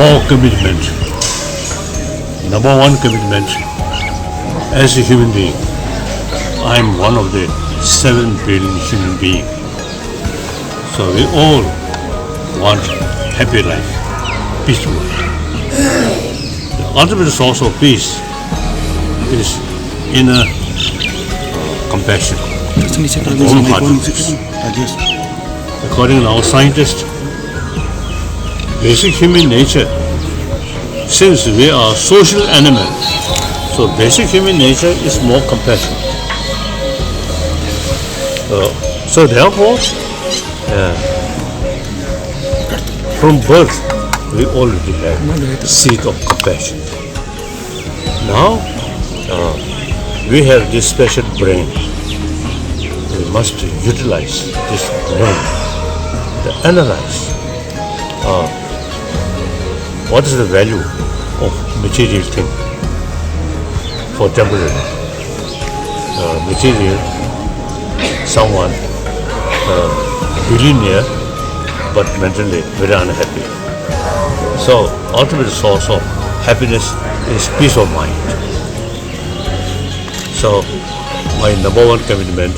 4 commitments. Number 1 commitment, as a human being, I am one of the 7 billion human beings. So we all want happy life, peaceful life. The ultimate source of peace is inner compassion, wholeheartedness. According to our scientists, basic human nature, since we are social animals, so basic human nature is more compassion. So therefore, from birth, we already have the seed of compassion. Now, we have this special brain. We must utilize this brain to analyze what is the value of material thing for temporary. Material, someone billionaire but mentally very unhappy. So ultimate source of happiness is peace of mind. So my number 1 commitment,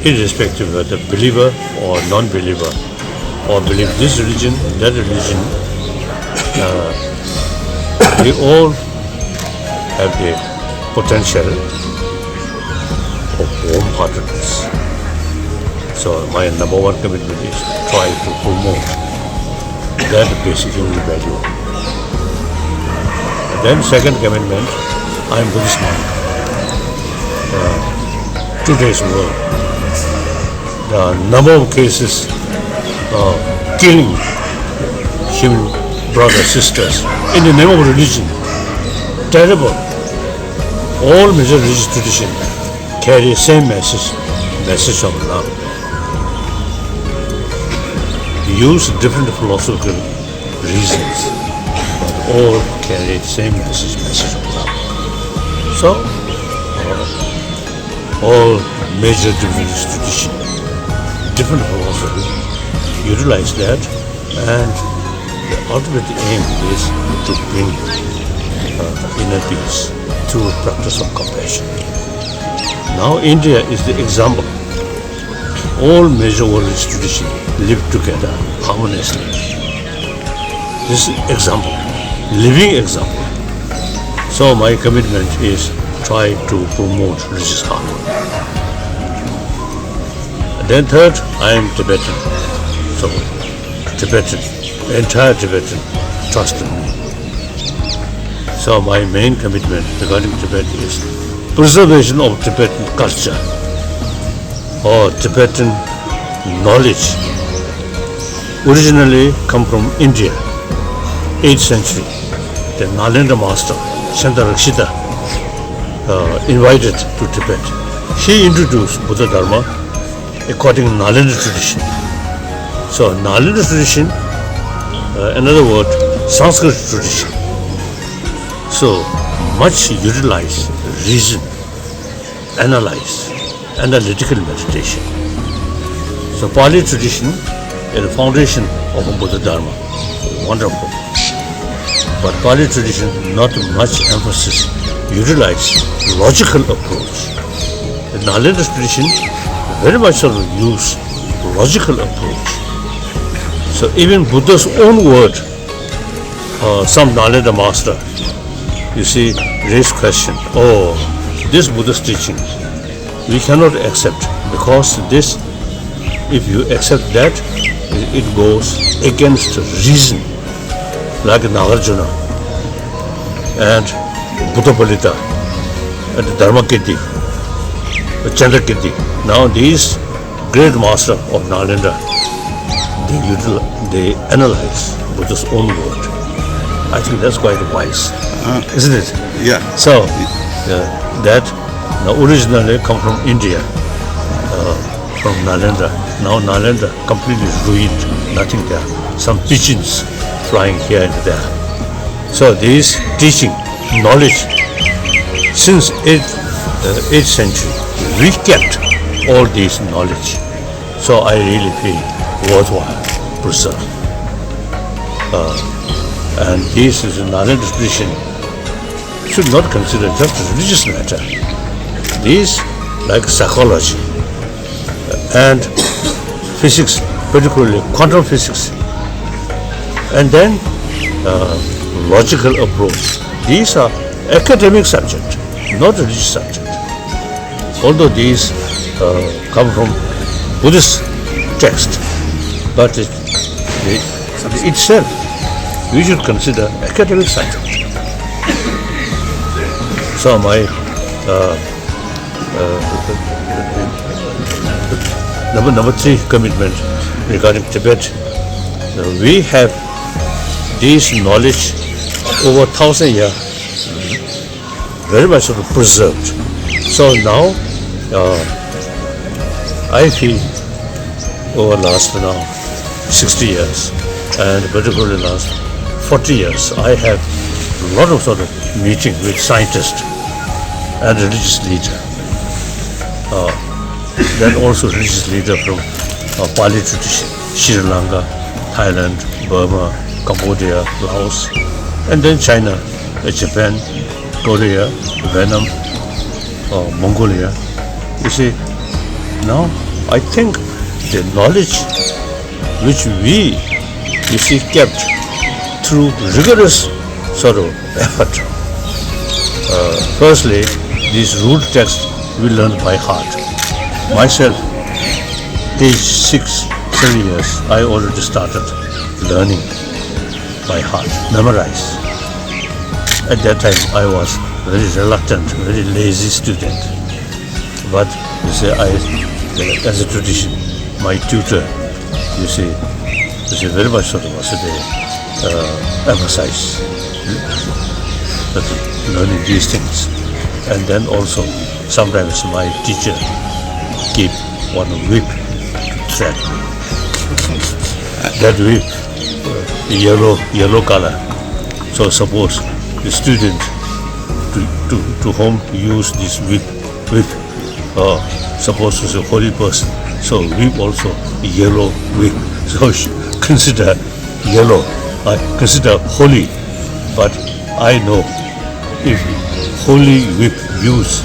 irrespective of the believer or non-believer, or believe this religion, that religion, we all have the potential of warm-heartedness. So my number 1 commitment is try to promote that basic human value. And then second commitment, I am Buddhist monk. Today's world, the number of cases killing human brothers, sisters in the name of religion, terrible. All major religious traditions carry the same message of love. They use different philosophical reasons, but all carry the same message of love. So, all major religious traditions, different philosophy, utilize that, and the ultimate aim is to bring inner peace through practice of compassion. Now India is the example. All major religious traditions live together harmoniously. This is example, living example. So my commitment is try to promote religious harmony. And then third, I am Tibetan. So Tibetan, entire Tibetan trust in me. So my main commitment regarding Tibet is preservation of Tibetan culture or Tibetan knowledge. Originally come from India, 8th century. The Nalanda master, Shantarakshita, invited to Tibet. He introduced Buddha Dharma according to Nalanda tradition. So Nalanda tradition, another word, Sanskrit tradition. So much utilize reason, analyze, analytical meditation. So Pali tradition is the foundation of Buddha Dharma. Wonderful. But Pali tradition not much emphasis, utilize logical approach. The Nalanda tradition very much use logical approach. So even Buddha's own word, some Nalanda master, you see, raise question, this Buddha's teaching, we cannot accept, because this, if you accept that, it goes against reason, like Nagarjuna and Buddha Balita and Dharmakirti, Chandrakirti. Now these great masters of Nalanda, they analyze Buddha's own word. I think that's quite wise, isn't it? Yeah. So that now originally come from India, from Nalanda. Now Nalanda completely ruined, nothing there. Some pigeons flying here and there. So this teaching, knowledge, since 8th century, we kept all this knowledge. So I really feel worthwhile preserve. And this is a Nalanda tradition should not consider just a religious matter. These, like psychology and physics, particularly quantum physics, and then logical approach. These are academic subjects, not religious subjects. Although these come from Buddhist text, but itself we should consider academic subject. So my number three commitment regarding Tibet, we have this knowledge over 1,000 years very much sort of preserved. So now I feel over last now 60 years and particularly last 40 years, I have a lot of sort of meeting with scientists and religious leaders. Then also religious leader from Pali tradition, Sri Lanka, Thailand, Burma, Cambodia, Laos, and then China, Japan, Korea, Vietnam, Mongolia. You see, now I think the knowledge which we, you see, kept through rigorous sort of effort. Firstly, these root texts we learned by heart. Myself, age 6-7 years, I already started learning by heart, memorize. At that time, I was very reluctant, very lazy student. But you see, as a tradition, my tutor, you see very much sort of emphasize learning these things. And then also, sometimes my teacher keep one whip to thread me. That whip, yellow color. So suppose the student to whom use this whip, suppose is a holy person. So whip also yellow whip. So consider yellow, I consider holy. But I know if holy whip use,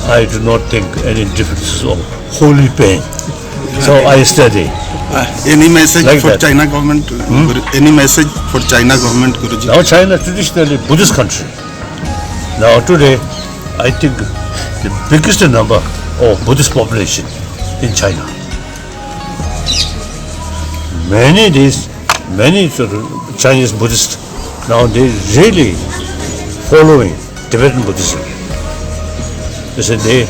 I do not think any difference of holy pain. So I study. Any message like for that. China government? Any message for China government, Guruji? Now China traditionally Buddhist country. Now today, I think the biggest number of Buddhist population in China. Many sort of Chinese Buddhists now they really following Tibetan Buddhism. They say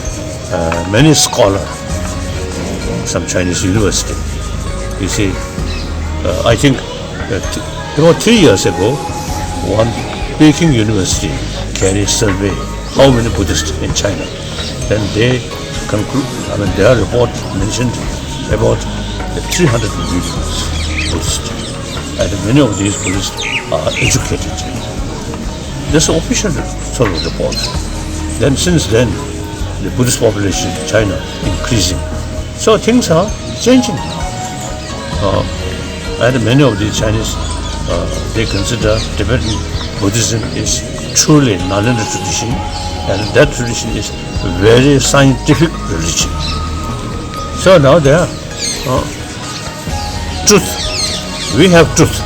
many scholars, some Chinese university. You see, I think about 3 years ago, one Peking University carried survey how many Buddhists in China. Then they conclude, their report mentioned about 300 million Buddhists. And many of these Buddhists are educated. That's an official sort of report. Then since then, the Buddhist population in China increasing. So things are changing now. And many of the Chinese, they consider Tibetan Buddhism is truly Nalanda tradition, and that tradition is a very scientific religion. So now there are truth. We have truth,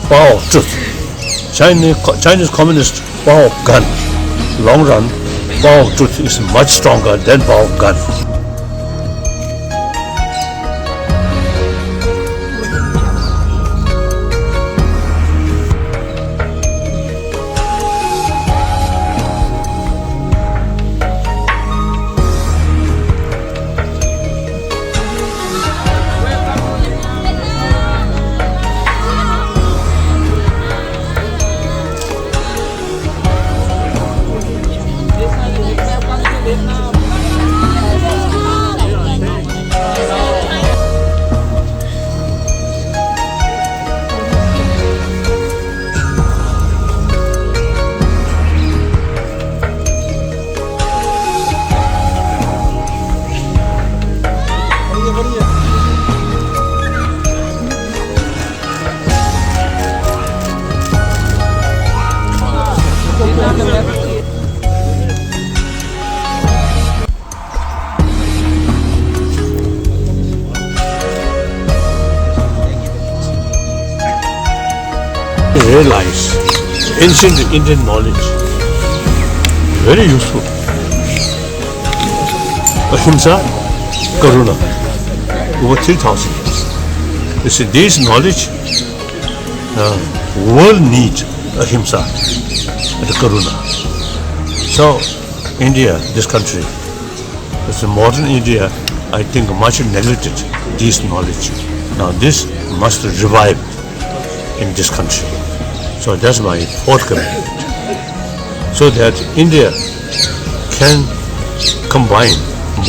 power of truth. Chinese communist power of gun. Long run, power of truth is much stronger than power of gun. realize ancient Indian knowledge. Very useful. Ahimsa, Karuna. Over 3,000 years. You see, this knowledge, world needs Ahimsa and Karuna. So, India, this country, it's a modern India, I think much neglected this knowledge. Now this must revive in this country. So that's my fourth commitment. So that India can combine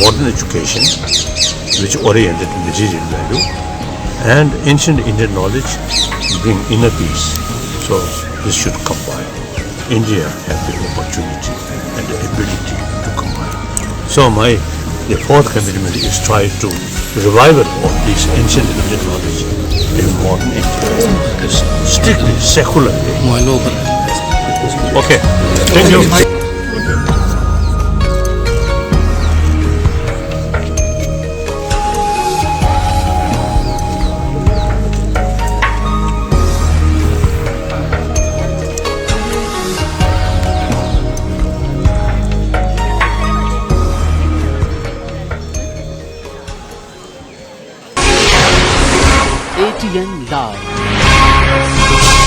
modern education, which oriented material value, and ancient Indian knowledge bring inner peace. So this should combine. India has the opportunity and the ability to combine. So the fourth commitment is try to revival of this ancient Indian knowledge in modern India. This strictly secular way. Okay, thank you. ATN Live.